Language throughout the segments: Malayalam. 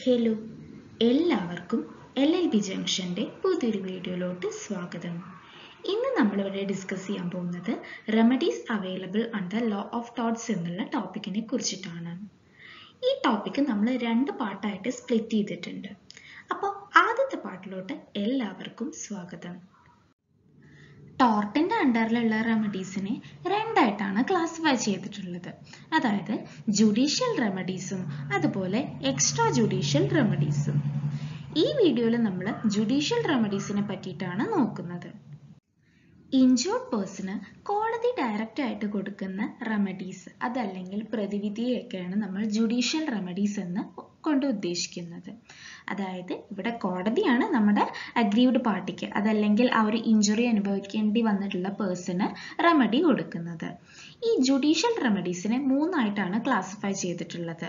ഹലോ, എല്ലാവർക്കും LLB ജംഗ്ഷൻ്റെ പുതിയൊരു വീഡിയോയിലോട്ട് സ്വാഗതം. ഇന്ന് നമ്മളിവിടെ ഡിസ്കസ് ചെയ്യാൻ പോകുന്നത് remedies available under law of torts എന്നുള്ള ടോപ്പിക്കിനെ കുറിച്ചിട്ടാണ്. ഈ ടോപ്പിക്ക് നമ്മൾ 2 പാർട്ടായിട്ട് സ്പ്ലിറ്റ് ചെയ്തിട്ടുണ്ട്. അപ്പോൾ ആദ്യത്തെ പാർട്ടിലോട്ട് എല്ലാവർക്കും സ്വാഗതം. ടോർട്ടിൻ്റെ അണ്ടറിലുള്ള റെമഡീസിനെ രണ്ടായിട്ടാണ് ക്ലാസിഫൈ ചെയ്തിട്ടുള്ളത്. അതായത് ജുഡീഷ്യൽ റെമഡീസും അതുപോലെ എക്സ്ട്രാ ജുഡീഷ്യൽ റെമഡീസും. ഈ വീഡിയോയിൽ നമ്മൾ ജുഡീഷ്യൽ റെമഡീസിനെ പറ്റിയിട്ടാണ് നോക്കുന്നത്. ഇൻജേർഡ് പേഴ്സണ് കോടതി ഡയറക്റ്റ് ആയിട്ട് കൊടുക്കുന്ന റെമഡീസ്, അതല്ലെങ്കിൽ പ്രതിവിധിയൊക്കെയാണ് നമ്മൾ ജുഡീഷ്യൽ റെമഡീസ് എന്ന് കൊണ്ട് ഉദ്ദേശിക്കുന്നത്. അതായത് ഇവിടെ കോടതിയാണ് നമ്മുടെ അഗ്രീവ്ഡ് പാർട്ടിക്ക്, അതല്ലെങ്കിൽ ആ ഒരു ഇഞ്ചുറി അനുഭവിക്കേണ്ടി വന്നിട്ടുള്ള പേഴ്സണ് റെമഡി കൊടുക്കുന്നത്. ഈ ജുഡീഷ്യൽ റെമഡീസിനെ 3 ആയിട്ടാണ് ക്ലാസിഫൈ ചെയ്തിട്ടുള്ളത്: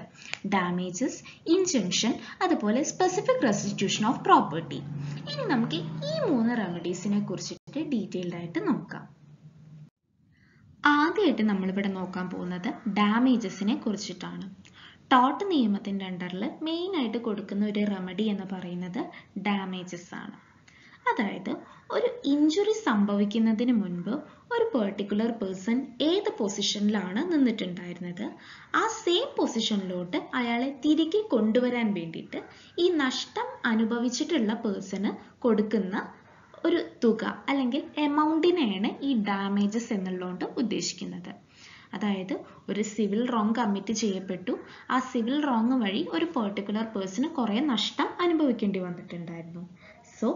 ഡാമേജസ്, ഇൻജങ്ഷൻ, അതുപോലെ സ്പെസിഫിക് റെസ്റ്റിറ്റ്യൂഷൻ ഓഫ് പ്രോപ്പർട്ടി. ഇനി നമുക്ക് ഈ 3 റെമഡീസിനെ കുറിച്ചിട്ട് ഡീറ്റെയിൽഡ് ആയിട്ട് നോക്കാം. ആദ്യമായിട്ട് നമ്മളിവിടെ നോക്കാൻ പോകുന്നത് ഡാമേജസിനെ കുറിച്ചിട്ടാണ്. ടോർട്ട് നിയമത്തിൻ്റെ അണ്ടറിൽ മെയിൻ ആയിട്ട് കൊടുക്കുന്ന ഒരു റെമഡി എന്ന് പറയുന്നത് ഡാമേജസ് ആണ്. അതായത് ഒരു ഇഞ്ചുറി സംഭവിക്കുന്നതിന് മുൻപ് ഒരു പെർട്ടിക്കുലർ പേഴ്സൺ ഏത് പൊസിഷനിലാണ് നിന്നിട്ടുണ്ടായിരുന്നത്, ആ സെയിം പൊസിഷനിലോട്ട് അയാളെ തിരികെ കൊണ്ടുവരാൻ വേണ്ടിയിട്ട് ഈ നഷ്ടം അനുഭവിച്ചിട്ടുള്ള പേഴ്സണ് കൊടുക്കുന്ന ഒരു തുക അല്ലെങ്കിൽ എമൗണ്ടിനെയാണ് ഈ ഡാമേജസ് എന്നുള്ളതുകൊണ്ട് ഉദ്ദേശിക്കുന്നത്. അതായത് ഒരു സിവിൽ റോങ് കമ്മിറ്റ് ചെയ്യപ്പെട്ടു, ആ സിവിൽ റോങ് വഴി ഒരു പെർട്ടിക്കുലർ പേഴ്സണ് കുറേ നഷ്ടം അനുഭവിക്കേണ്ടി വന്നിട്ടുണ്ടായിരുന്നു. സോ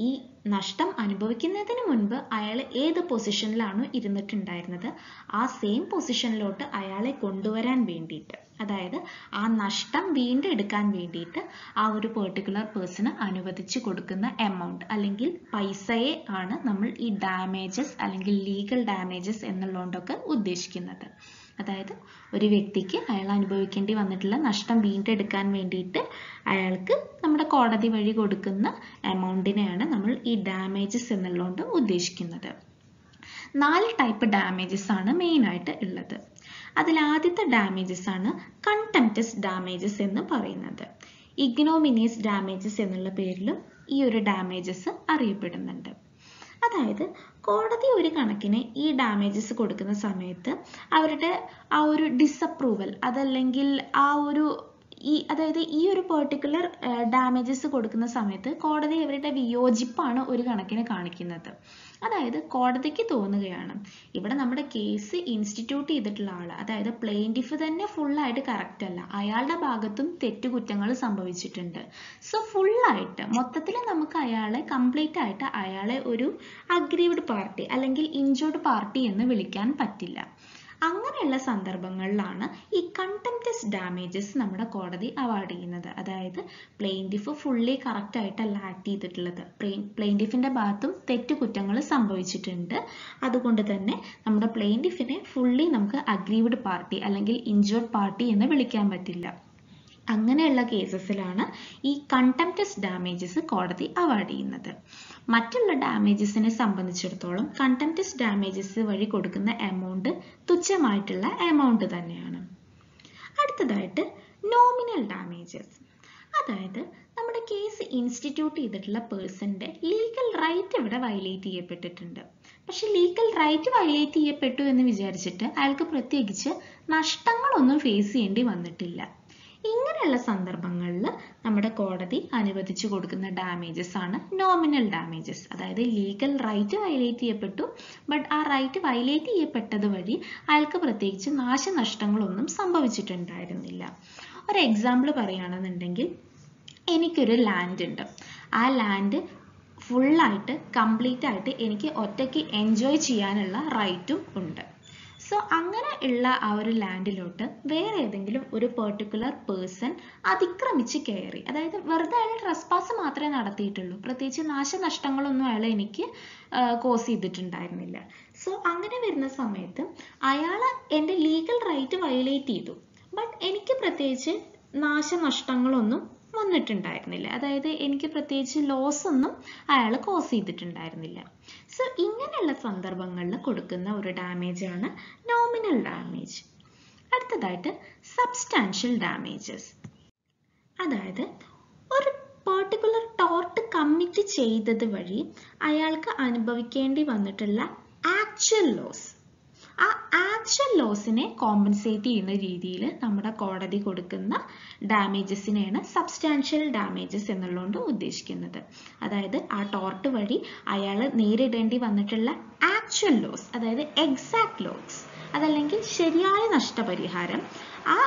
ഈ നഷ്ടം അനുഭവിക്കുന്നതിന് മുൻപ് അയാൾ ഏത് പൊസിഷനിലാണോ ഇരുന്നിട്ടുണ്ടായിരുന്നത്, ആ സെയിം പൊസിഷനിലോട്ട് അയാളെ കൊണ്ടുവരാൻ വേണ്ടിയിട്ട്, അതായത് ആ നഷ്ടം വീണ്ടെടുക്കാൻ വേണ്ടിയിട്ട് ആ ഒരു പെർട്ടിക്കുലർ പേഴ്സണ് അനുവദിച്ച് കൊടുക്കുന്ന എമൗണ്ട് അല്ലെങ്കിൽ പൈസയെ ആണ് നമ്മൾ ഈ ഡാമേജസ് അല്ലെങ്കിൽ ലീഗൽ ഡാമേജസ് എന്നുള്ളതുകൊണ്ടൊക്കെ ഉദ്ദേശിക്കുന്നത്. അതായത് ഒരു വ്യക്തിക്ക് അയാൾ അനുഭവിക്കേണ്ടി വന്നിട്ടുള്ള നഷ്ടം വീണ്ടെടുക്കാൻ വേണ്ടിയിട്ട് അയാൾക്ക് നമ്മുടെ കോടതി വഴി കൊടുക്കുന്ന എമൗണ്ടിനെയാണ് നമ്മൾ ഈ ഡാമേജസ് എന്നുള്ളതുകൊണ്ട് ഉദ്ദേശിക്കുന്നത്. 4 ടൈപ്പ് ഡാമേജസ് ആണ് മെയിൻ ആയിട്ട് ഉള്ളത്. അതിൽ ആദ്യത്തെ ഡാമേജസ് ആണ് കണ്ടംപ്റ്റസ് ഡാമേജസ് എന്ന് പറയുന്നത്. ഇഗ്നോമിനിയസ് ഡാമേജസ് എന്നുള്ള പേരിലും ഈ ഒരു ഡാമേജസ് അറിയപ്പെടുന്നുണ്ട്. അതായത് കോടതി ഒരു കണക്കിന് ഈ ഡാമേജസ് കൊടുക്കുന്ന സമയത്ത് അവരുടെ ആ ഒരു ഡിസപ്രൂവൽ, അതല്ലെങ്കിൽ ആ ഒരു അതായത് ഈ ഒരു പെർട്ടിക്കുലർ ഡാമേജസ് കൊടുക്കുന്ന സമയത്ത് കോടതി അവരുടെ വിയോജിപ്പാണ് ഒരു കണക്കിന് കാണിക്കുന്നത്. അതായത് കോടതിക്ക് തോന്നുകയാണ് ഇവിടെ നമ്മുടെ കേസ് ഇൻസ്റ്റിറ്റ്യൂട്ട് ചെയ്തിട്ടുള്ള ആൾ, അതായത് പ്ലെയിൻറ്റിഫ് തന്നെ ഫുള്ളായിട്ട് കറക്റ്റ് അല്ല, അയാളുടെ ഭാഗത്തും തെറ്റുകുറ്റങ്ങൾ സംഭവിച്ചിട്ടുണ്ട്. സോ ഫുള്ളായിട്ട് മൊത്തത്തിൽ നമുക്ക് അയാളെ കംപ്ലീറ്റ് ആയിട്ട് അയാളെ ഒരു അഗ്രീവ്ഡ് പാർട്ടി അല്ലെങ്കിൽ ഇൻജേർഡ് പാർട്ടി എന്ന് വിളിക്കാൻ പറ്റില്ല. അങ്ങനെയുള്ള സന്ദർഭങ്ങളിലാണ് ഈ കണ്ടംപ്റ്റസ് ഡാമേജസ് നമ്മുടെ കോടതി അവാർഡ് ചെയ്യുന്നത്. അതായത് പ്ലെയിൻറ്റിഫ് ഫുള്ളി കറക്റ്റ് ആയിട്ടല്ല ആക്ട് ചെയ്തിട്ടുള്ളത്, പ്ലെയിൻറ്റിഫിൻ്റെ ഭാഗത്തും തെറ്റുകുറ്റങ്ങൾ സംഭവിച്ചിട്ടുണ്ട്. അതുകൊണ്ട് തന്നെ നമ്മുടെ പ്ലെയിൻറ്റിഫിനെ ഫുള്ളി നമുക്ക് അഗ്രീവ്ഡ് പാർട്ടി അല്ലെങ്കിൽ ഇൻജേർഡ് പാർട്ടി എന്ന് വിളിക്കാൻ പറ്റില്ല. അങ്ങനെയുള്ള കേസസിലാണ് ഈ കണ്ടംപ്റ്റസ് ഡാമേജസ് കോടതി അവാർഡ് ചെയ്യുന്നത്. മറ്റുള്ള ഡാമേജസിനെ സംബന്ധിച്ചിടത്തോളം കണ്ടംപ്റ്റസ് ഡാമേജസ് വഴി കൊടുക്കുന്ന എമൗണ്ട് തുച്ഛമായിട്ടുള്ള എമൗണ്ട് തന്നെയാണ്. അടുത്തതായിട്ട് നോമിനൽ ഡാമേജസ്. അതായത് നമ്മുടെ കേസ് ഇൻസ്റ്റിറ്റ്യൂട്ട് ചെയ്തിട്ടുള്ള പേഴ്സന്റെ ലീഗൽ റൈറ്റ് ഇവിടെ വയലേറ്റ് ചെയ്യപ്പെട്ടിട്ടുണ്ട്. പക്ഷെ ലീഗൽ റൈറ്റ് വയലേറ്റ് ചെയ്യപ്പെട്ടു എന്ന് വിചാരിച്ചിട്ട് അയാൾക്ക് പ്രത്യേകിച്ച് നഷ്ടങ്ങളൊന്നും ഫേസ് ചെയ്യേണ്ടി വന്നിട്ടില്ല. ഇങ്ങനെയുള്ള സന്ദർഭങ്ങളിൽ നമ്മുടെ കോടതി അനുവദിച്ചു കൊടുക്കുന്ന ഡാമേജസ് ആണ് നോമിനൽ ഡാമേജസ്. അതായത് ലീഗൽ റൈറ്റ് വയലേറ്റ് ചെയ്യപ്പെട്ടു, ബട്ട് ആ റൈറ്റ് വയലേറ്റ് ചെയ്യപ്പെട്ടത് വഴി അയാൾക്ക് പ്രത്യേകിച്ച് നാശനഷ്ടങ്ങളൊന്നും സംഭവിച്ചിട്ടുണ്ടായിരുന്നില്ല. ഒരു എക്സാമ്പിൾ പറയുകയാണെന്നുണ്ടെങ്കിൽ, എനിക്കൊരു ലാൻഡ് ഉണ്ട്, ആ ലാൻഡ് ഫുള്ളായിട്ട് കംപ്ലീറ്റ് ആയിട്ട് എനിക്ക് ഒറ്റയ്ക്ക് എൻജോയ് ചെയ്യാനുള്ള റൈറ്റും ഉണ്ട്. സോ അങ്ങനെ ഉള്ള ആ ഒരു ലാൻഡിലോട്ട് വേറെ ഏതെങ്കിലും ഒരു പെർട്ടിക്കുലർ പേഴ്സൺ അതിക്രമിച്ച് കയറി, അതായത് വെറുതെ അയാൾ ട്രസ്പാസ് മാത്രമേ നടത്തിയിട്ടുള്ളൂ, പ്രത്യേകിച്ച് നാശനഷ്ടങ്ങളൊന്നും അയാൾ എനിക്ക് കോസ് ചെയ്തിട്ടുണ്ടായിരുന്നില്ല. സോ അങ്ങനെ വരുന്ന സമയത്ത് അയാൾ എൻ്റെ ലീഗൽ റൈറ്റ് വയലേറ്റ് ചെയ്തു, ബട്ട് എനിക്ക് പ്രത്യേകിച്ച് നാശനഷ്ടങ്ങളൊന്നും വന്നിട്ടുണ്ടായിരുന്നില്ല, അതായത് എനിക്ക് പ്രത്യേകിച്ച് ലോസ് ഒന്നും അയാൾ കോസ് ചെയ്തിട്ടുണ്ടായിരുന്നില്ല. സോ ഇങ്ങനെയുള്ള സന്ദർഭങ്ങളിൽ കൊടുക്കുന്ന ഒരു ഡാമേജ് ആണ് നോമിനൽ ഡാമേജ്. അടുത്തതായിട്ട് സബ്സ്റ്റാൻഷ്യൽ ഡാമേജസ്. അതായത് പെർട്ടിക്കുലർ ടോർട്ട് കമ്മിറ്റ് ചെയ്തത് വഴി അയാൾക്ക് അനുഭവിക്കേണ്ടി വന്നിട്ടുള്ള ആക്ച്വൽ ലോസ്, ആ ആക്ച്വൽ ലോസിനെ കോമ്പൻസേറ്റ് ചെയ്യുന്ന രീതിയിൽ നമ്മുടെ കോടതി കൊടുക്കുന്ന ഡാമേജസിനെയാണ് സബ്സ്റ്റാൻഷ്യൽ ഡാമേജസ് എന്നുള്ളതുകൊണ്ട് ഉദ്ദേശിക്കുന്നത്. അതായത് ആ ടോർട്ട് വഴി അയാൾ നേരിടേണ്ടി വന്നിട്ടുള്ള ആക്ച്വൽ ലോസ്, അതായത് എക്സാക്ട് ലോസ്, അതല്ലെങ്കിൽ ശരിയായ നഷ്ടപരിഹാരം, ആ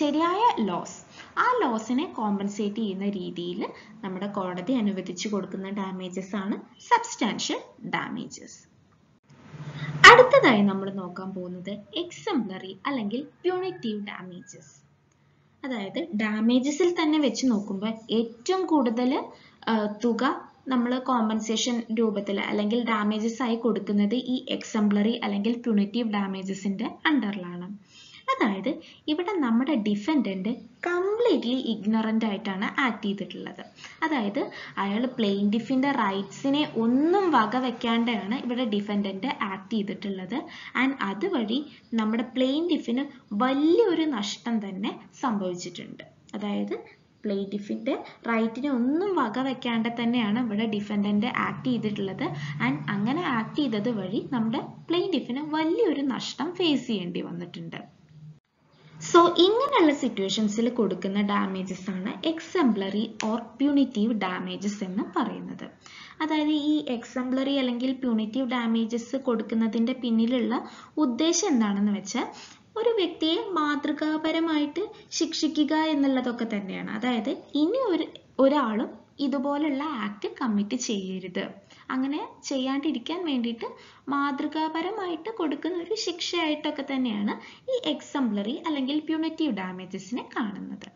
ശരിയായ ലോസ്, ആ ലോസിനെ കോമ്പൻസേറ്റ് ചെയ്യുന്ന രീതിയിൽ നമ്മുടെ കോടതി അനുവദിച്ചു കൊടുക്കുന്ന ഡാമേജസ് ആണ് സബ്സ്റ്റാൻഷ്യൽ ഡാമേജസ്. അടുത്തതായി നമ്മൾ നോക്കാൻ പോകുന്നത് എക്സംപ്ലറി അല്ലെങ്കിൽ പ്യൂണിറ്റീവ് ഡാമേജസ്. അതായത് ഡാമേജസിൽ തന്നെ വെച്ച് നോക്കുമ്പോൾ ഏറ്റവും കൂടുതൽ തുക നമ്മൾ കോമ്പൻസേഷൻ രൂപത്തിൽ അല്ലെങ്കിൽ ഡാമേജസ് ആയി കൊടുക്കുന്നത് ഈ എക്സംപ്ലറി അല്ലെങ്കിൽ പ്യൂണിറ്റീവ് ഡാമേജസിന്റെ അണ്ടറിലാണ്. അതായത് ഇവിടെ നമ്മുടെ ഡിഫൻഡന്റ് കംപ്ലീറ്റ്ലി ഇഗ്നറന്റ് ആയിട്ടാണ് ആക്ട് ചെയ്തിട്ടുള്ളത്. അതായത് അയാൾ പ്ലെയിൻറ്റിഫിന്റെ റൈറ്റ്സിനെ ഒന്നും വകവെക്കാണ്ടാണ് ഇവിടെ ഡിഫൻഡന്റ് ആക്ട് ചെയ്തിട്ടുള്ളത്. ആൻഡ് അതുവഴി നമ്മുടെ പ്ലെയിൻറ്റിഫിന് വലിയൊരു നഷ്ടം തന്നെ സംഭവിച്ചിട്ടുണ്ട്. അതായത് പ്ലെയിൻറ്റിഫിന്റെ റൈറ്റിനെ ഒന്നും വകവെക്കാണ്ട് തന്നെയാണ് ഇവിടെ ഡിഫൻഡന്റ് ആക്ട് ചെയ്തിട്ടുള്ളത്. ആൻഡ് അങ്ങനെ ആക്ട് ചെയ്തത് വഴി നമ്മുടെ പ്ലെയിൻറ്റിഫിന് വലിയൊരു നഷ്ടം ഫേസ് ചെയ്യേണ്ടി വന്നിട്ടുണ്ട്. സോ ഇങ്ങനെയുള്ള സിറ്റുവേഷൻസിൽ കൊടുക്കുന്ന ഡാമേജസ് ആണ് എക്സംപ്ലറി ഓർ പ്യൂണിറ്റീവ് ഡാമേജസ് എന്ന് പറയുന്നത്. അതായത് ഈ എക്സംപ്ലറി അല്ലെങ്കിൽ പ്യൂണിറ്റീവ് ഡാമേജസ് കൊടുക്കുന്നതിന്റെ പിന്നിലുള്ള ഉദ്ദേശം എന്താണെന്ന് വെച്ചാൽ ഒരു വ്യക്തിയെ മാതൃകാപരമായിട്ട് ശിക്ഷിക്കുക എന്നുള്ളതൊക്കെ തന്നെയാണ്. അതായത് ഇനി ഒരാളും ഇതുപോലുള്ള ആക്ട് കമ്മിറ്റ് ചെയ്യരുത്, അങ്ങനെ ചെയ്യാണ്ടിരിക്കാൻ വേണ്ടിയിട്ട് മാതൃകാപരമായിട്ട് കൊടുക്കുന്ന ഒരു ശിക്ഷയായിട്ടൊക്കെ തന്നെയാണ് ഈ എക്സംപ്ലറി അല്ലെങ്കിൽ പ്യൂണിറ്റീവ് ഡാമേജസിനെ കാണുന്നത്.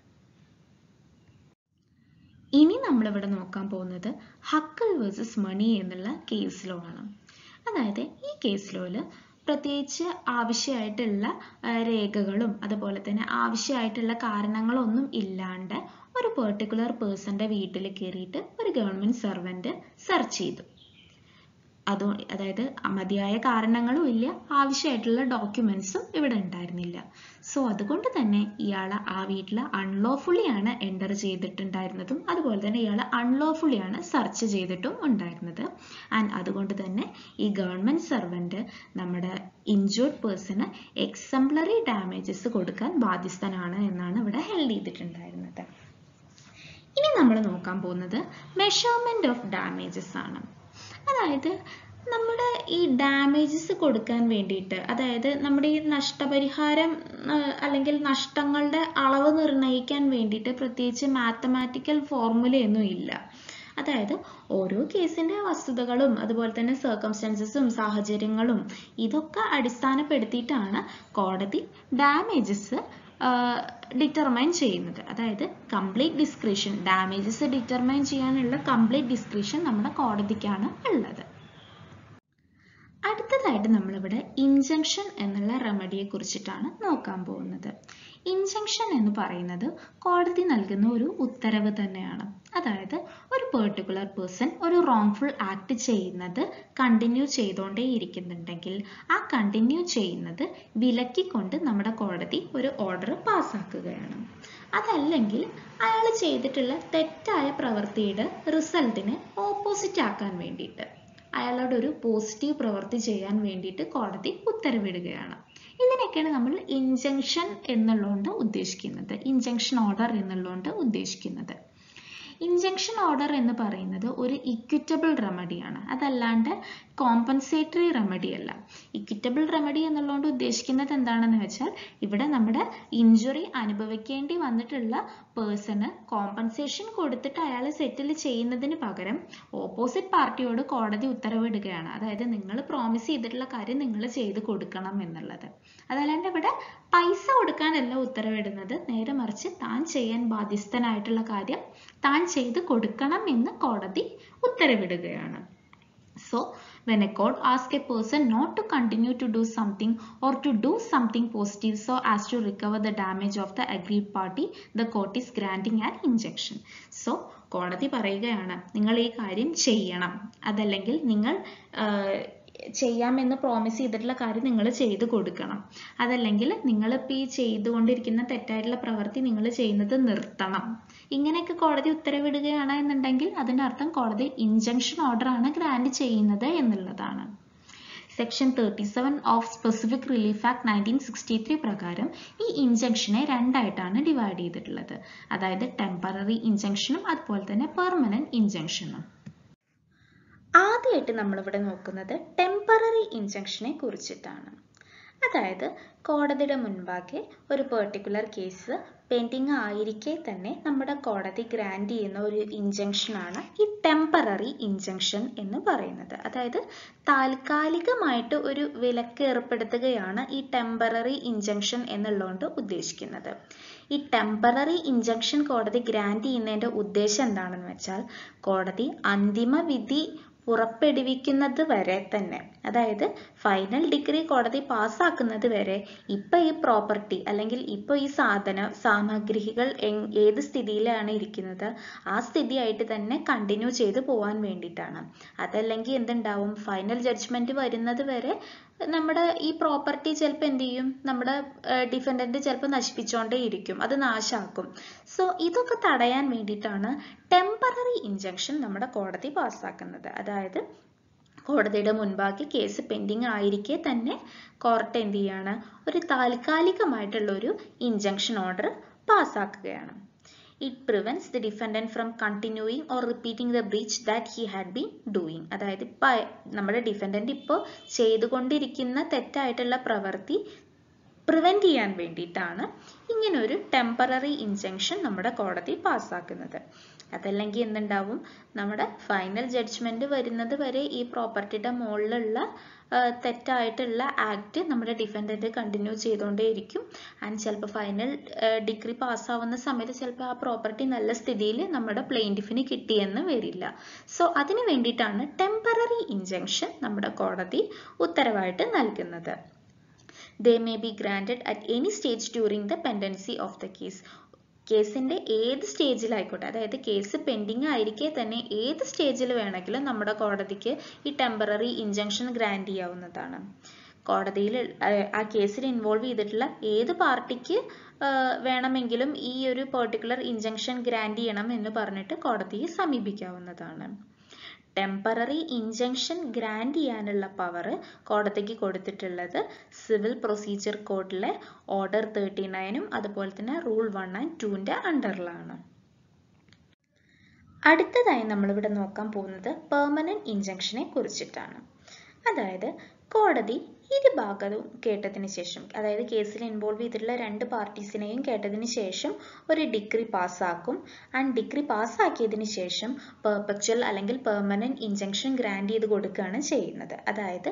ഇനി നമ്മളിവിടെ നോക്കാൻ പോകുന്നത് ഹക്കൽ വേഴ്സസ് മണി എന്നുള്ള കേസ് ലോ ആണ്. അതായത് ഈ കേസ് ലോയിൽ പ്രത്യേകിച്ച് ആവശ്യമായിട്ടുള്ള രേഖകളും അതുപോലെ തന്നെ ആവശ്യമായിട്ടുള്ള കാരണങ്ങളൊന്നും ഇല്ലാണ്ട് ഒരു പെർട്ടിക്കുലർ പേഴ്സന്റെ വീട്ടിൽ കയറിയിട്ട് ഒരു ഗവൺമെന്റ് സർവന്റ് സെർച്ച് ചെയ്തു. അതായത് മതിയായ കാരണങ്ങളും ഇല്ല, ആവശ്യമായിട്ടുള്ള ഡോക്യുമെന്റ്സും ഇവിടെ ഉണ്ടായിരുന്നില്ല. സോ അതുകൊണ്ട് തന്നെ ഇയാൾ ആ വീട്ടിൽ അൺലോഫുള്ളി ആണ് എൻ്റർ ചെയ്തിട്ടുണ്ടായിരുന്നതും അതുപോലെ തന്നെ ഇയാൾ അൺലോഫുള്ളി ആണ് സെർച്ച് ചെയ്തിട്ടും ഉണ്ടായിരുന്നത്. ആൻഡ് അതുകൊണ്ട് തന്നെ ഈ ഗവൺമെന്റ് സർവന്റ് നമ്മുടെ ഇൻജേർഡ് പേഴ്സണ് എക്സംപ്ലറി ഡാമേജസ് കൊടുക്കാൻ ബാധ്യസ്ഥനാണ് എന്നാണ് ഇവിടെ ഹെൽഡ് ചെയ്തിട്ടുണ്ടായിരുന്നത്. ഇനി നമ്മൾ നോക്കാൻ പോകുന്നത് മെഷർമെന്റ് ഓഫ് ഡാമേജസ് ആണ്. അതായത് നമ്മുടെ ഈ ഡാമേജസ് കൊടുക്കാൻ വേണ്ടിയിട്ട്, അതായത് നമ്മുടെ ഈ നഷ്ടപരിഹാരം അല്ലെങ്കിൽ നഷ്ടങ്ങളുടെ അളവ് നിർണ്ണയിക്കാൻ വേണ്ടിയിട്ട് പ്രത്യേകിച്ച് മാത്തമാറ്റിക്കൽ ഫോർമുലയൊന്നും ഇല്ല. അതായത് ഓരോ കേസിന്റെ വസ്തുതകളും അതുപോലെ തന്നെ സർക്കംസ്റ്റൻസസും സാഹചര്യങ്ങളും ഇതൊക്കെ അടിസ്ഥാനപ്പെടുത്തിയിട്ടാണ് കോടതി ഡാമേജസ് ഡിറ്റർമൈൻ ചെയ്യുന്നത്. അതായത് കംപ്ലീറ്റ് ഡിസ്ക്രിഷൻ, ഡാമേജസ് ഡിറ്റർമൈൻ ചെയ്യാനുള്ള കംപ്ലീറ്റ് ഡിസ്ക്രിഷൻ നമ്മുടെ കോടതിക്കാണ് ഉള്ളത്. അടുത്തതായിട്ട് നമ്മളിവിടെ ഇൻജങ്ഷൻ എന്നുള്ള റെമഡിയെ കുറിച്ചിട്ടാണ് നോക്കാൻ പോകുന്നത്. ഇൻജങ്ഷൻ എന്ന് പറയുന്നത് കോടതി നൽകുന്ന ഒരു ഉത്തരവ് തന്നെയാണ്. അതായത് ഒരു പെർട്ടിക്കുലർ പേഴ്സൺ ഒരു റോങ്ഫുൾ ആക്ട് ചെയ്യുന്നത് കണ്ടിന്യൂ ചെയ്തുകൊണ്ടേ ഇരിക്കുന്നുണ്ടെങ്കിൽ ആ കണ്ടിന്യൂ ചെയ്യുന്നത് വിലക്കിക്കൊണ്ട് നമ്മുടെ കോടതി ഒരു ഓർഡർ പാസ്സാക്കുകയാണ്. അതല്ലെങ്കിൽ അയാൾ ചെയ്തിട്ടുള്ള തെറ്റായ പ്രവൃത്തിയുടെ റിസൾട്ടിനെ ഓപ്പോസിറ്റ് ആക്കാൻ വേണ്ടിയിട്ട് അയാളോട് ഒരു പോസിറ്റീവ് പ്രവൃത്തി ചെയ്യാൻ വേണ്ടിയിട്ട് കോടതി ഉത്തരവിടുകയാണ്. ഇതിനൊക്കെയാണ് നമ്മൾ ഇൻജങ്ഷൻ എന്നുള്ളതുകൊണ്ട് ഉദ്ദേശിക്കുന്നത്, ഇൻജങ്ഷൻ ഓർഡർ എന്നുള്ളതുകൊണ്ട് ഉദ്ദേശിക്കുന്നത്. ഇൻജങ്ഷൻ ഓർഡർ എന്ന് പറയുന്നത് ഒരു ഇക്വിറ്റബിൾ റെമഡിയാണ്, അതല്ലാണ്ട് കോമ്പൻസേറ്ററി റെമഡി അല്ല. ഇക്വിറ്റബിൾ റെമഡി എന്നുള്ളതുകൊണ്ട് ഉദ്ദേശിക്കുന്നത് എന്താണെന്ന് വെച്ചാൽ ഇവിടെ നമ്മുടെ ഇഞ്ചുറി അനുഭവിക്കേണ്ടി വന്നിട്ടുള്ള പേഴ്സണ് കോമ്പൻസേഷൻ കൊടുത്തിട്ട് അയാൾ സെറ്റിൽ ചെയ്യുന്നതിന് പകരം ഓപ്പോസിറ്റ് പാർട്ടിയോട് കോടതി ഉത്തരവിടുകയാണ്. അതായത് നിങ്ങൾ പ്രോമിസ് ചെയ്തിട്ടുള്ള കാര്യം നിങ്ങൾ ചെയ്ത് കൊടുക്കണം എന്നുള്ളത്. അതല്ലാണ്ട് ഇവിടെ പൈസ കൊടുക്കാനല്ല ഉത്തരവിടുന്നത്, നേരെ മറിച്ച് താൻ ചെയ്യാൻ ബാധ്യസ്ഥനായിട്ടുള്ള കാര്യം താൻ ചെയ്ത് കൊടുക്കണം എന്ന് കോടതി ഉത്തരവിടുകയാണ്. So, when a court asks a person not to continue to do something or to do something positive so as to recover the damage of the aggrieved party, the court is granting an injunction. So, കോടതി പറയുകയാണ് നിങ്ങൾ ഈ കാര്യം ചെയ്യണം, അതല്ലെങ്കിൽ നിങ്ങൾ ചെയ്യാമെന്ന് പ്രോമിസ് ചെയ്തിട്ടുള്ള കാര്യം നിങ്ങൾ ചെയ്തു കൊടുക്കണം. അതല്ലെങ്കിൽ നിങ്ങളിപ്പോൾ ഈ ചെയ്തുകൊണ്ടിരിക്കുന്ന തെറ്റായിട്ടുള്ള പ്രവൃത്തി നിങ്ങൾ ചെയ്യുന്നത് നിർത്തണം. ഇങ്ങനെയൊക്കെ കോടതി ഉത്തരവിടുകയാണ് എന്നുണ്ടെങ്കിൽ അതിൻ്റെ അർത്ഥം കോടതി ഇൻജങ്ഷൻ ഓർഡർ ആണ് ഗ്രാൻഡ് ചെയ്യുന്നത് എന്നുള്ളതാണ്. Section 37 of specific relief act 1963 പ്രകാരം ഈ ഇൻജങ്ഷനെ രണ്ടായിട്ടാണ് ഡിവൈഡ് ചെയ്തിട്ടുള്ളത്. അതായത് ടെമ്പററി ഇൻജങ്ഷനും അതുപോലെ തന്നെ പെർമനന്റ് ഇൻജങ്ഷനും. ആദ്യമായിട്ട് നമ്മളിവിടെ നോക്കുന്നത് ടെമ്പററി ഇൻജങ്ഷനെ കുറിച്ചിട്ടാണ്. അതായത് കോടതിയുടെ മുൻപാകെ ഒരു പെർട്ടിക്കുലർ കേസ് പെൻഡിങ് ആയിരിക്കെ തന്നെ നമ്മുടെ കോടതി ഗ്രാൻഡ് ചെയ്യുന്ന ഒരു ഇൻജങ്ഷനാണ് ഈ ടെമ്പററി ഇൻജങ്ഷൻ എന്ന് പറയുന്നത്. അതായത് താൽക്കാലികമായിട്ട് ഒരു വിലക്ക് ഏർപ്പെടുത്തുകയാണ് ഈ ടെമ്പററി ഇൻജങ്ഷൻ എന്നുള്ളതുകൊണ്ട് ഉദ്ദേശിക്കുന്നത്. ഈ ടെമ്പററി ഇൻജങ്ഷൻ കോടതി ഗ്രാൻഡ് ചെയ്യുന്നതിൻ്റെ ഉദ്ദേശം എന്താണെന്ന് വെച്ചാൽ കോടതി അന്തിമ വിധി പുറപ്പെടുവിക്കുന്നത് വരെ തന്നെ, അതായത് ഫൈനൽ ഡിഗ്രി കോടതി പാസ്സാക്കുന്നത് വരെ ഇപ്പൊ ഈ പ്രോപ്പർട്ടി അല്ലെങ്കിൽ ഇപ്പൊ ഈ സാമഗ്രികൾ ഏത് സ്ഥിതിയിലാണ് ഇരിക്കുന്നത് ആ സ്ഥിതിയായിട്ട് തന്നെ കണ്ടിന്യൂ ചെയ്ത് പോകാൻ വേണ്ടിയിട്ടാണ്. അതല്ലെങ്കിൽ എന്തുണ്ടാവും, ഫൈനൽ ജഡ്ജ്മെന്റ് വരുന്നത് വരെ നമ്മുടെ ഈ പ്രോപ്പർട്ടി ചിലപ്പോൾ എന്ത് ചെയ്യും, നമ്മുടെ ഡിഫൻഡന്റ് ചിലപ്പോൾ നശിപ്പിച്ചുകൊണ്ടേ ഇരിക്കും, അത് നാശാക്കും. സോ ഇതൊക്കെ തടയാൻ വേണ്ടിയിട്ടാണ് ടെമ്പററി ഇൻജങ്ഷൻ നമ്മുടെ കോടതി പാസ്സാക്കുന്നത്. അതായത് കോടതിയുടെ മുൻപാകെ കേസ് പെൻഡിങ് ആയിരിക്കെ തന്നെ കോർട്ട് എന്ത് ചെയ്യാണ്, ഒരു താൽക്കാലികമായിട്ടുള്ള ഒരു ഇൻജങ്ഷൻ ഓർഡർ പാസ്സാക്കുകയാണ്. It prevents the defendant from continuing or repeating the breach that he had been doing. അതായത് നമ്മുടെ ഡിഫൻഡന്റ് ഇപ്പോൾ ചെയ്തുകൊണ്ടിരിക്കുന്ന തെറ്റായിട്ടുള്ള പ്രവൃത്തി പ്രിവെന്റ് ചെയ്യാൻ വേണ്ടിയിട്ടാണ് ഇങ്ങനൊരു ടെമ്പററി ഇൻജങ്ഷൻ നമ്മുടെ കോടതി പാസ്സാക്കുന്നത്. അതല്ലെങ്കിൽ എന്തുണ്ടാവും, നമ്മുടെ ഫൈനൽ ജഡ്ജ്മെന്റ് വരുന്നത് വരെ ഈ പ്രോപ്പർട്ടിയുടെ മുകളിലുള്ള തെറ്റായിട്ടുള്ള ആക്ട് നമ്മുടെ ഡിഫൻഡന്റ് കണ്ടിന്യൂ ചെയ്തുകൊണ്ടേയിരിക്കും. ആൻഡ് ചിലപ്പോൾ ഫൈനൽ ഡിഗ്രി പാസ്സാവുന്ന സമയത്ത് ചിലപ്പോൾ ആ പ്രോപ്പർട്ടി നല്ല സ്ഥിതിയിൽ നമ്മുടെ പ്ലെയിൻറ്റിഫിന് കിട്ടിയെന്ന് വരില്ല. സോ അതിന് വേണ്ടിയിട്ടാണ് ടെമ്പററി ഇൻജങ്ഷൻ നമ്മുടെ കോടതി ഉത്തരവായിട്ട് നൽകുന്നത്. They may be granted at any stage during the pendency of the case. കേസിന്റെ ഏത് സ്റ്റേജിലായിക്കോട്ടെ, അതായത് കേസ് പെൻഡിങ് ആയിരിക്കെ തന്നെ ഏത് സ്റ്റേജിൽ വേണമെങ്കിലും നമ്മുടെ കോടതിക്ക് ഈ ടെമ്പററി ഇൻജങ്ഷൻ ഗ്രാൻഡ് ചെയ്യാവുന്നതാണ്. കോടതിയിൽ ആ കേസിൽ ഇൻവോൾവ് ചെയ്തിട്ടുള്ള ഏത് പാർട്ടിക്ക് വേണമെങ്കിലും ഈ ഒരു പെർട്ടിക്കുലർ ഇൻജങ്ഷൻ ഗ്രാൻഡ് ചെയ്യണം എന്ന് പറഞ്ഞിട്ട് കോടതിയെ സമീപിക്കാവുന്നതാണ്. ടെമ്പററി ഇൻജങ്ഷൻ ഗ്രാൻഡ് ചെയ്യാനുള്ള പവർ കോടതിക്ക് കൊടുത്തിട്ടുള്ളത് സിവിൽ പ്രൊസീജിയർ കോഡിലെ ഓർഡർ 39 അതുപോലെ തന്നെ റൂൾ 1 and 2 അണ്ടറിലാണ്. അടുത്തതായി നമ്മളിവിടെ നോക്കാൻ പോകുന്നത് പെർമനന്റ് ഇൻജങ്ഷനെ കുറിച്ചിട്ടാണ്. അതായത് കോടതി ഇരുഭാഗവും കേട്ടതിന് ശേഷം, അതായത് കേസിൽ ഇൻവോൾവ് ചെയ്തിട്ടുള്ള രണ്ട് പാർട്ടീസിനെയും കേട്ടതിന് ശേഷം ഒരു ഡിഗ്രി പാസ്സാക്കും. ആൻഡ് ഡിഗ്രി പാസ്സാക്കിയതിന് ശേഷം പെർപെച്വൽ അല്ലെങ്കിൽ പെർമനന്റ് ഇൻജങ്ഷൻ ഗ്രാൻഡ് ചെയ്ത് കൊടുക്കുകയാണ് ചെയ്യുന്നത്. അതായത്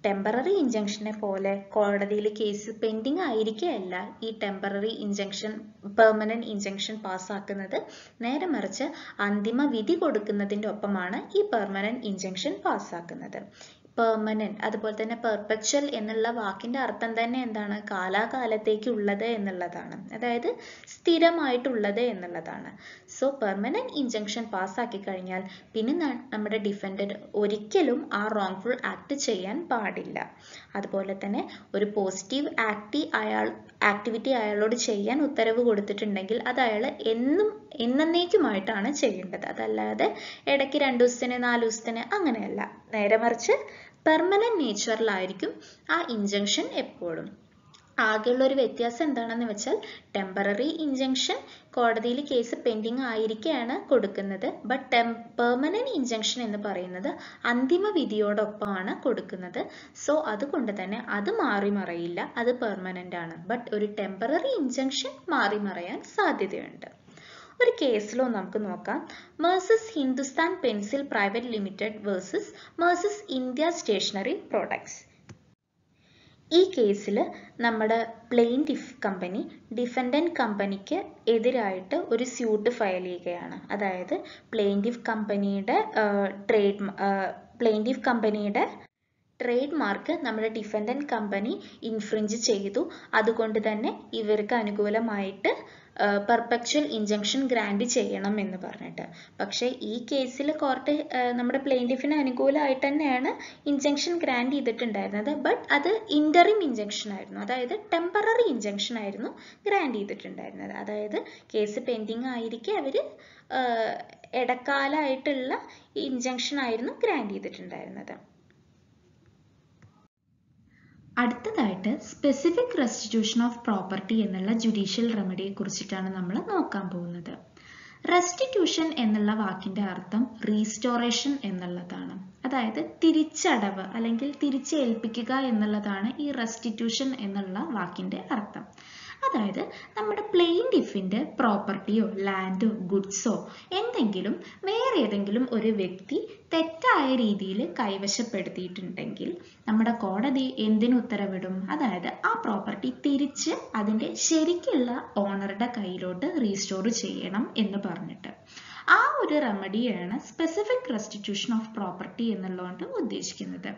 ടെമ്പററി ഇൻജങ്ഷനെ പോലെ കോടതിയിൽ കേസ് പെൻഡിങ് ആയിരിക്കുകയല്ല ഈ ടെമ്പററി ഇൻജങ്ഷൻ പെർമനന്റ് ഇൻജങ്ഷൻ പാസ്സാക്കുന്നത്, നേരെ മറിച്ച് അന്തിമ വിധി കൊടുക്കുന്നതിൻ്റെ ഒപ്പമാണ് ഈ പെർമനന്റ് ഇൻജങ്ഷൻ പാസ്സാക്കുന്നത്. പെർമനന്റ് അതുപോലെ തന്നെ പെർപെച്വൽ എന്നുള്ള വാക്കിന്റെ അർത്ഥം തന്നെ എന്താണ്, കാലാകാലത്തേക്കുള്ളത് എന്നുള്ളതാണ്, അതായത് സ്ഥിരമായിട്ടുള്ളത് എന്നുള്ളതാണ്. സോ പെർമനന്റ് ഇൻജങ്ഷൻ പാസ്സാക്കി കഴിഞ്ഞാൽ പിന്നെ നമ്മുടെ ഡിഫൻഡന്റ് ഒരിക്കലും ആ റോങ്ഫുൾ ആക്ട് ചെയ്യാൻ പാടില്ല. അതുപോലെ തന്നെ ഒരു പോസിറ്റീവ് ആക്ടിവിറ്റി അയാളോട് ചെയ്യാൻ ഉത്തരവ് കൊടുത്തിട്ടുണ്ടെങ്കിൽ അത് അയാൾ എന്നേക്കുമായിട്ടാണ് ചെയ്യേണ്ടത്. അതല്ലാതെ ഇടയ്ക്ക് 2 ദിവസത്തിന് 4 ദിവസത്തിന് അങ്ങനെയല്ല, നേരെ മറിച്ച് പെർമനന്റ് നേച്ചറിലായിരിക്കും ആ ഇൻജങ്ഷൻ എപ്പോഴും. ആകെയുള്ള ഒരു വ്യത്യാസം എന്താണെന്ന് വെച്ചാൽ ടെമ്പററി ഇൻജങ്ഷൻ കോടതിയിൽ കേസ് പെൻഡിങ് ആയിരിക്കെയാണ് കൊടുക്കുന്നത്. ബട്ട് പെർമനന്റ് ഇൻജങ്ഷൻ എന്ന് പറയുന്നത് അന്തിമ വിധിയോടൊപ്പമാണ് കൊടുക്കുന്നത്. സോ അതുകൊണ്ട് തന്നെ അത് മാറി മറയില്ല, അത് പെർമനന്റ് ആണ്. ബട്ട് ഒരു ടെമ്പററി ഇൻജങ്ഷൻ മാറി മറയാൻ സാധ്യതയുണ്ട്. ഒരു കേസിലോ നമുക്ക് നോക്കാം. Messrs Hindustan pencil private limited versus messrs India stationery products. ഈ കേസിൽ നമ്മുടെ പ്ലെയിൻറ്റിഫ് കമ്പനി ഡിഫൻഡന്റ് കമ്പനിക്ക് എതിരായിട്ട് ഒരു സ്യൂട്ട് ഫയൽ ചെയ്യുകയാണ്. അതായത് പ്ലെയിൻറ്റിഫ് കമ്പനിയുടെ ട്രേഡ് മാർക്ക് നമ്മുടെ ഡിഫൻഡന്റ് കമ്പനി ഇൻഫ്രിഞ്ച് ചെയ്തു. അതുകൊണ്ട് തന്നെ ഇവർക്ക് അനുകൂലമായിട്ട് പെർപെക്ച്വൽ ഇൻജങ്ഷൻ ഗ്രാൻഡ് ചെയ്യണം എന്ന് പറഞ്ഞിട്ട്. പക്ഷേ ഈ കേസിൽ കോർട്ട് നമ്മുടെ പ്ലെയിൻറ്റിഫിന് അനുകൂലമായിട്ട് തന്നെയാണ് ഇൻജങ്ഷൻ ഗ്രാൻഡ് ചെയ്തിട്ടുണ്ടായിരുന്നത്. ബട്ട് അത് ഇൻ്ററിം ഇൻജങ്ഷൻ ആയിരുന്നു, അതായത് ടെമ്പററി ഇൻജങ്ഷൻ ആയിരുന്നു ഗ്രാൻഡ് ചെയ്തിട്ടുണ്ടായിരുന്നത്. അതായത് കേസ് പെൻഡിങ് ആയിരിക്കെ അവർ ഇടക്കാലമായിട്ടുള്ള ഇൻജങ്ഷൻ ആയിരുന്നു ഗ്രാൻഡ് ചെയ്തിട്ടുണ്ടായിരുന്നത്. അടുത്തതായിട്ട് സ്പെസിഫിക് റെസ്റ്റിറ്റ്യൂഷൻ ഓഫ് പ്രോപ്പർട്ടി എന്നുള്ള ജുഡീഷ്യൽ റെമഡിയെ കുറിച്ചിട്ടാണ് നമ്മൾ നോക്കാൻ പോകുന്നത്. റെസ്റ്റിറ്റ്യൂഷൻ എന്നുള്ള വാക്കിന്റെ അർത്ഥം റീസ്റ്റോറേഷൻ എന്നുള്ളതാണ്. അതായത് തിരിച്ചടവ് അല്ലെങ്കിൽ തിരിച്ചേൽപ്പിക്കുക എന്നുള്ളതാണ് ഈ റെസ്റ്റിറ്റ്യൂഷൻ എന്നുള്ള വാക്കിന്റെ അർത്ഥം. അതായത് നമ്മുടെ പ്ലെയിൻറ്റിഫിന്റെ പ്രോപ്പർട്ടിയോ ലാൻഡോ ഗുഡ്സോ എന്തെങ്കിലും വേറെ ഏതെങ്കിലും ഒരു വ്യക്തി തെറ്റായ രീതിയിൽ കൈവശപ്പെടുത്തിയിട്ടുണ്ടെങ്കിൽ നമ്മുടെ കോടതി എന്തിനു ഉത്തരവിടും? അതായത് ആ പ്രോപ്പർട്ടി തിരിച്ച് അതിൻ്റെ ശരിക്കുള്ള ഓണറുടെ കയ്യിലോട്ട് റീസ്റ്റോർ ചെയ്യണം എന്ന് പറഞ്ഞിട്ട്. ആ ഒരു റെമഡിയാണ് സ്പെസിഫിക് റെസ്റ്റിറ്റ്യൂഷൻ ഓഫ് പ്രോപ്പർട്ടി എന്നുള്ളതുകൊണ്ട് ഉദ്ദേശിക്കുന്നത്.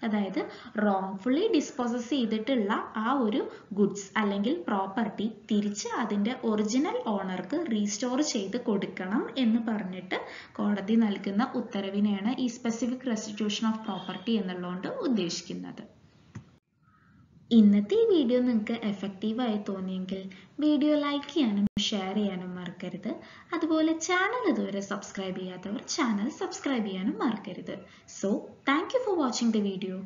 അതായത് റോങ്ഫുള്ളി ഡിസ്പോസസ് ചെയ്തിട്ടുള്ള ആ ഒരു ഗുഡ്സ് അല്ലെങ്കിൽ പ്രോപ്പർട്ടി തിരിച്ച് അതിൻ്റെ ഒറിജിനൽ ഓണർക്ക് റീസ്റ്റോർ ചെയ്ത് കൊടുക്കണം എന്ന് പറഞ്ഞിട്ട് കോടതി നൽകുന്ന ഉത്തരവിനെയാണ് ഈ സ്പെസിഫിക് റെസ്റ്റിറ്റ്യൂഷൻ ഓഫ് പ്രോപ്പർട്ടി എന്നുള്ളതുകൊണ്ട് ഉദ്ദേശിക്കുന്നത്. ഇന്നത്തെ ഈ വീഡിയോ നിങ്ങൾക്ക് എഫക്റ്റീവായി തോന്നിയെങ്കിൽ വീഡിയോ ലൈക്ക് ചെയ്യാനും ഷെയർ ചെയ്യാനും മറക്കരുത്. അതുപോലെ ചാനൽ ഇതുവരെ സബ്സ്ക്രൈബ് ചെയ്യാത്തവർ ചാനൽ സബ്സ്ക്രൈബ് ചെയ്യാനും മറക്കരുത്. So thank you for watching the video.